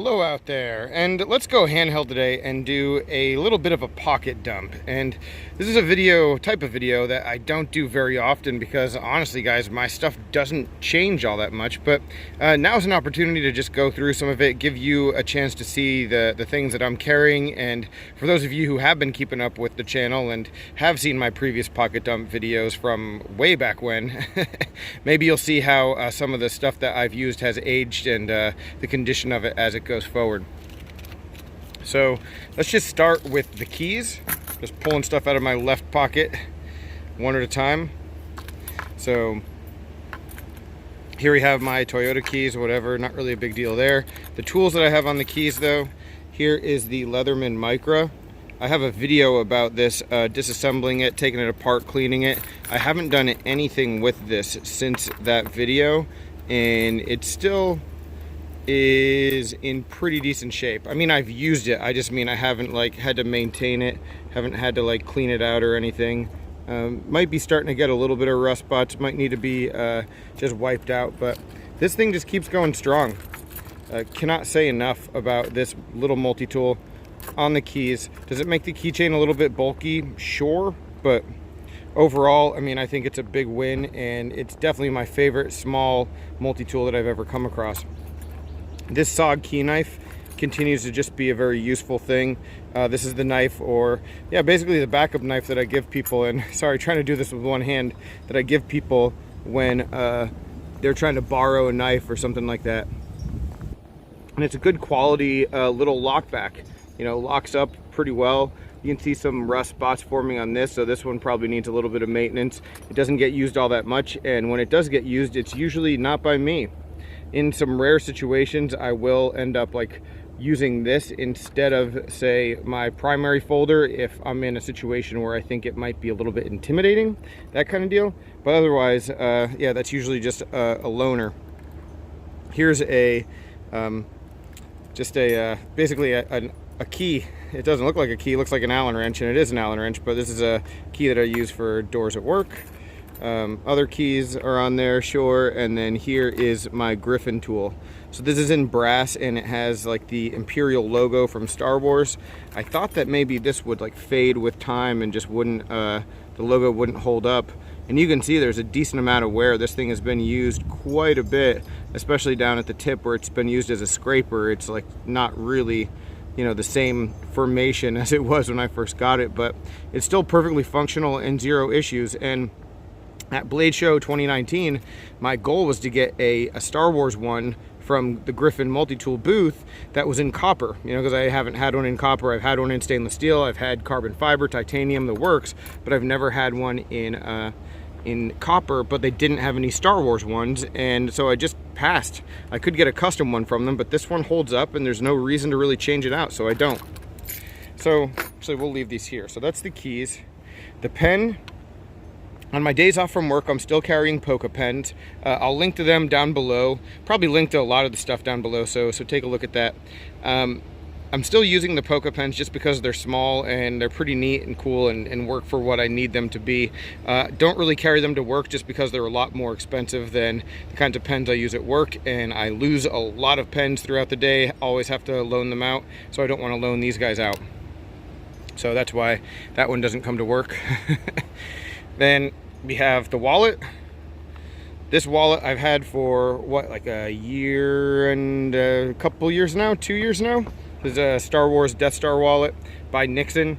Hello out there, and let's go handheld today and do a little bit of a pocket dump. And this is a type of video that I don't do very often because honestly guys, my stuff doesn't change all that much, but now's an opportunity to just go through some of it, give you a chance to see the things that I'm carrying. And for those of you who have been keeping up with the channel and have seen my previous pocket dump videos from way back when, maybe you'll see how some of the stuff that I've used has aged and the condition of it as it goes forward. So let's just start with the keys. Just pulling stuff out of my left pocket one at a time. So here we have my Toyota keys, whatever, not really a big deal there. The tools that I have on the keys though, here is the Leatherman Micra. I have a video about this, disassembling it, taking it apart, cleaning it. I haven't done anything with this since that video, and it still is in pretty decent shape. I mean, I've used it, I just mean I haven't like had to maintain it, haven't had to like clean it out or anything. Might be starting to get a little bit of rust spots, might need to be just wiped out, but this thing just keeps going strong. Cannot say enough about this little multi-tool on the keys. Does it make the keychain a little bit bulky? Sure, but overall, I mean, I think it's a big win, and it's definitely my favorite small multi-tool that I've ever come across. This Sog Key Knife continues to just be a very useful thing. This is the knife, or yeah, basically the backup knife that I give people, and sorry, trying to do this with one hand, that I give people when they're trying to borrow a knife or something like that. And it's a good quality little lock back. You know, locks up pretty well. You can see some rust spots forming on this, so this one probably needs a little bit of maintenance. It doesn't get used all that much, and when it does get used, it's usually not by me. In some rare situations, I will end up like using this instead of, say, my primary folder if I'm in a situation where I think it might be a little bit intimidating, that kind of deal. But otherwise, yeah, that's usually just a loaner. Here's a basically a key. It doesn't look like a key, it looks like an Allen wrench, and it is an Allen wrench, but this is a key that I use for doors at work. Other keys are on there, sure, and then here is my Griffin Tool. So this is in brass, and it has like the Imperial logo from Star Wars. I thought that maybe this would like fade with time and just wouldn't, the logo wouldn't hold up. And you can see there's a decent amount of wear. This thing has been used quite a bit, especially down at the tip where it's been used as a scraper. It's like not really, you know, the same formation as it was when I first got it, but it's still perfectly functional and zero issues. And at Blade Show 2019, my goal was to get a Star Wars one from the Griffin multi-tool booth that was in copper, you know, because I haven't had one in copper. I've had one in stainless steel, I've had carbon fiber, titanium, the works, but I've never had one in copper. But they didn't have any Star Wars ones, and so I just passed. I could get a custom one from them, but this one holds up and there's no reason to really change it out, so I don't. So actually we'll leave these here. So that's the keys. The pen, on my days off from work, I'm still carrying Polka pens. I'll link to them down below. Probably link to a lot of the stuff down below, so take a look at that. I'm still using the Polka pens just because they're small and they're pretty neat and cool and work for what I need them to be. Don't really carry them to work just because they're a lot more expensive than the kinds of pens I use at work, and I lose a lot of pens throughout the day. Always have to loan them out, so I don't want to loan these guys out. So that's why that one doesn't come to work. Then we have the wallet. This wallet I've had for what, like a year and a couple years now, 2 years now. This is a Star Wars Death Star wallet by Nixon.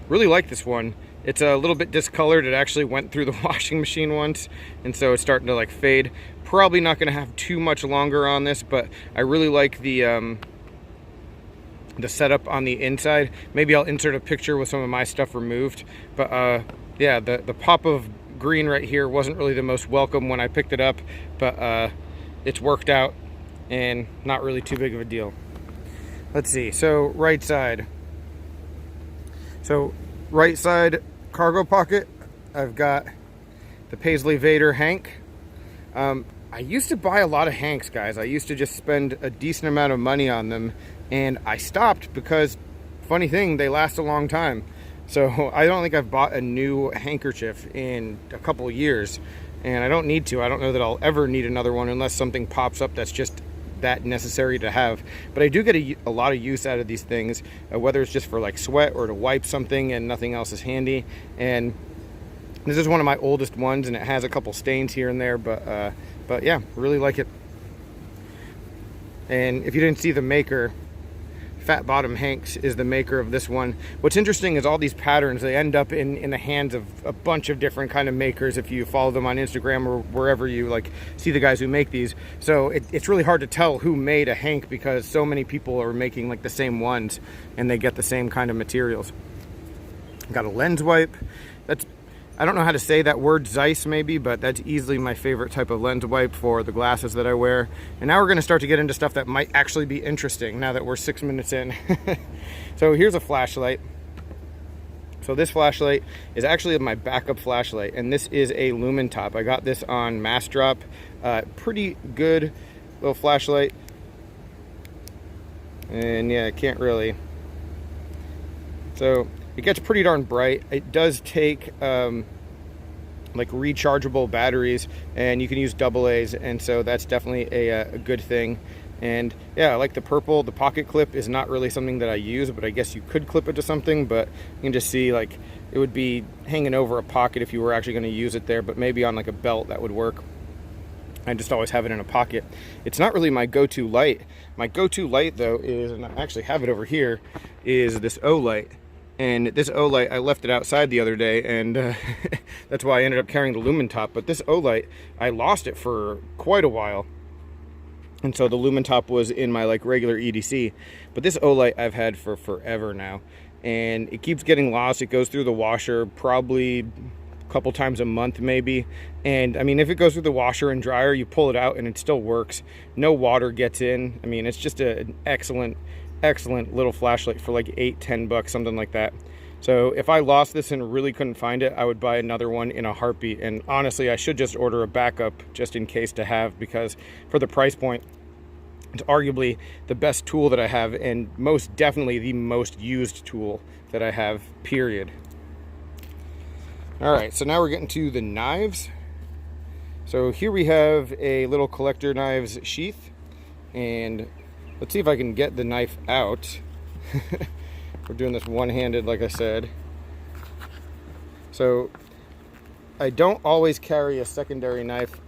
Really like this one. It's a little bit discolored. It actually went through the washing machine once, and so it's starting to like fade. Probably not going to have too much longer on this, but I really like the setup on the inside. Maybe I'll insert a picture with some of my stuff removed, but yeah, the pop of green right here wasn't really the most welcome when I picked it up, but it's worked out and not really too big of a deal. Let's see, so right side cargo pocket, I've got the Paisley Vader Hank. I used to buy a lot of Hanks, guys. I used to just spend a decent amount of money on them, and I stopped because, funny thing, they last a long time. So I don't think I've bought a new handkerchief in a couple of years, and I don't need to. I don't know that I'll ever need another one unless something pops up that's just that necessary to have, but I do get a lot of use out of these things, whether it's just for like sweat or to wipe something and nothing else is handy. And this is one of my oldest ones, and it has a couple stains here and there, but yeah, really like it. And if you didn't see the maker, Fat Bottom Hanks is the maker of this one. What's interesting is all these patterns, they end up in the hands of a bunch of different kind of makers if you follow them on Instagram or wherever you like see the guys who make these. So it's really hard to tell who made a Hank because so many people are making like the same ones and they get the same kind of materials. Got a lens wipe. I don't know how to say that word, Zeiss maybe, but that's easily my favorite type of lens wipe for the glasses that I wear. And now we're going to start to get into stuff that might actually be interesting now that we're 6 minutes in. So here's a flashlight. So this flashlight is actually my backup flashlight, and this is a lumen top. I got this on Mass Drop. Pretty good little flashlight. And yeah, I can't really. So it gets pretty darn bright. It does take like rechargeable batteries, and you can use AA's, and so that's definitely a good thing. And yeah, I like the purple. The pocket clip is not really something that I use, but I guess you could clip it to something, but you can just see like it would be hanging over a pocket if you were actually going to use it there, but maybe on like a belt that would work. I just always have it in a pocket. It's not really my go-to light. My go-to light though is, and I actually have it over here, is this O light. And this O light, I left it outside the other day, and that's why I ended up carrying the lumen top. But this O light, I lost it for quite a while, and so the lumen top was in my like regular EDC. But this O light I've had for forever now, and it keeps getting lost. It goes through the washer probably a couple times a month maybe, and I mean, if it goes through the washer and dryer, you pull it out and it still works. No water gets in. I mean, it's just an excellent little flashlight for like $8-10, something like that. So if I lost this and really couldn't find it, I would buy another one in a heartbeat. And honestly, I should just order a backup just in case to have, because for the price point, it's arguably the best tool that I have, and most definitely the most used tool that I have, period. All right, so now we're getting to the knives. So here we have a little collector knives sheath, and let's see if I can get the knife out. We're doing this one-handed, like I said. So I don't always carry a secondary knife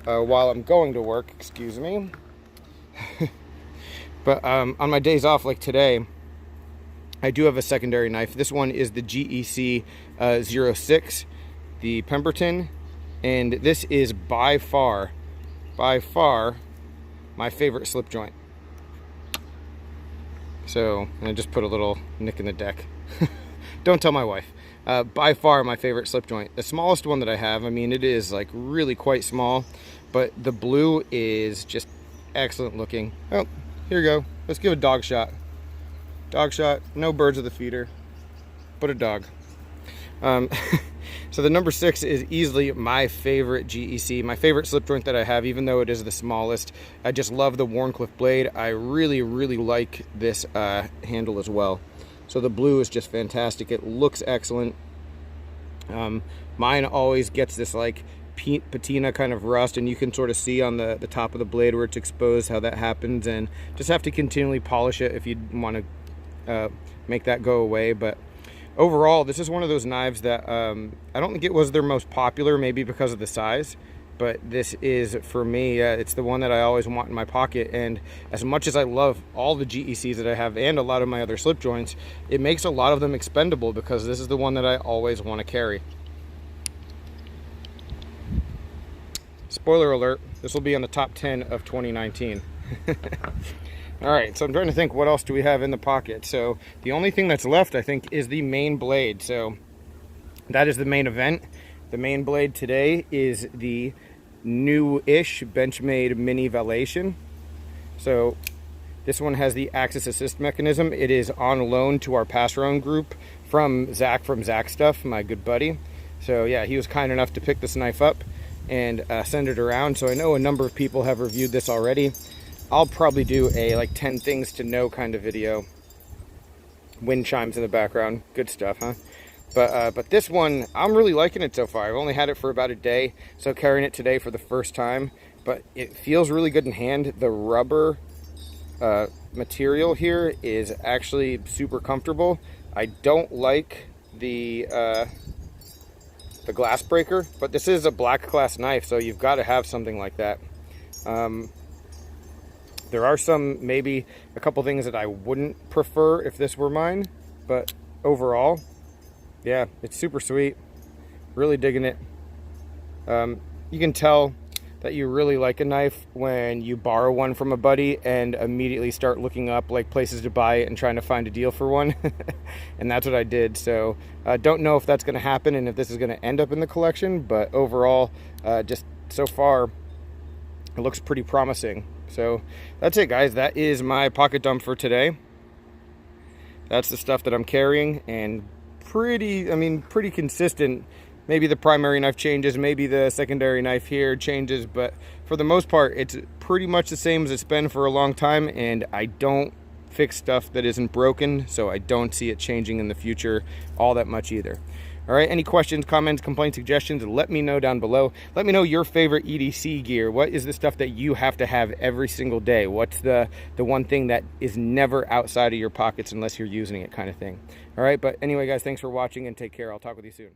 while I'm going to work, excuse me. But on my days off, like today, I do have a secondary knife. This one is the GEC 06, the Pemberton, and this is by far my favorite slip joint. So, and I just put a little nick in the deck. Don't tell my wife. By far my favorite slip joint. The smallest one that I have, I mean, it is like really quite small, but the blue is just excellent looking. Oh, here we go. Let's give a dog shot. Dog shot, no birds of the feeder, but a dog. So the number 6 is easily my favorite GEC, my favorite slip joint that I have, even though it is the smallest. I just love the Wharncliffe blade. I really like this handle as well. So the blue is just fantastic. It looks excellent. Mine always gets this like patina kind of rust, and you can sort of see on the top of the blade where it's exposed how that happens, and just have to continually polish it if you want to make that go away. But overall, this is one of those knives that I don't think it was their most popular, maybe because of the size, but this is, for me, it's the one that I always want in my pocket. And as much as I love all the GECs that I have and a lot of my other slip joints, it makes a lot of them expendable because this is the one that I always want to carry. Spoiler alert, this will be on the top 10 of 2019. All right, so I'm trying to think, what else do we have in the pocket? So the only thing that's left, I think, is the main blade. So that is the main event. The main blade today is the new-ish Benchmade Mini Valation. So this one has the axis assist mechanism. It is on loan to our Pass-Around group from Zach Stuff, my good buddy. So yeah, he was kind enough to pick this knife up and send it around. So I know a number of people have reviewed this already. I'll probably do a like 10 things to know kind of video. Wind chimes in the background, good stuff, huh? But this one, I'm really liking it so far. I've only had it for about a day, so carrying it today for the first time, but it feels really good in hand. The rubber material here is actually super comfortable. I don't like the glass breaker, but this is a black glass knife, so you've got to have something like that. There are maybe a couple things that I wouldn't prefer if this were mine, but overall, yeah, it's super sweet. Really digging it. You can tell that you really like a knife when you borrow one from a buddy and immediately start looking up like places to buy it and trying to find a deal for one. And that's what I did. So don't know if that's going to happen and if this is going to end up in the collection, but overall, just so far, it looks pretty promising. So that's it, guys. That is my pocket dump for today. That's the stuff that I'm carrying, and pretty consistent. Maybe the primary knife changes, maybe the secondary knife here changes, but for the most part, it's pretty much the same as it's been for a long time, and I don't fix stuff that isn't broken, so I don't see it changing in the future all that much either. All right, any questions, comments, complaints, suggestions, let me know down below. Let me know your favorite EDC gear. What is the stuff that you have to have every single day? What's the one thing that is never outside of your pockets unless you're using it, kind of thing? All right, but anyway, guys, thanks for watching and take care. I'll talk with you soon.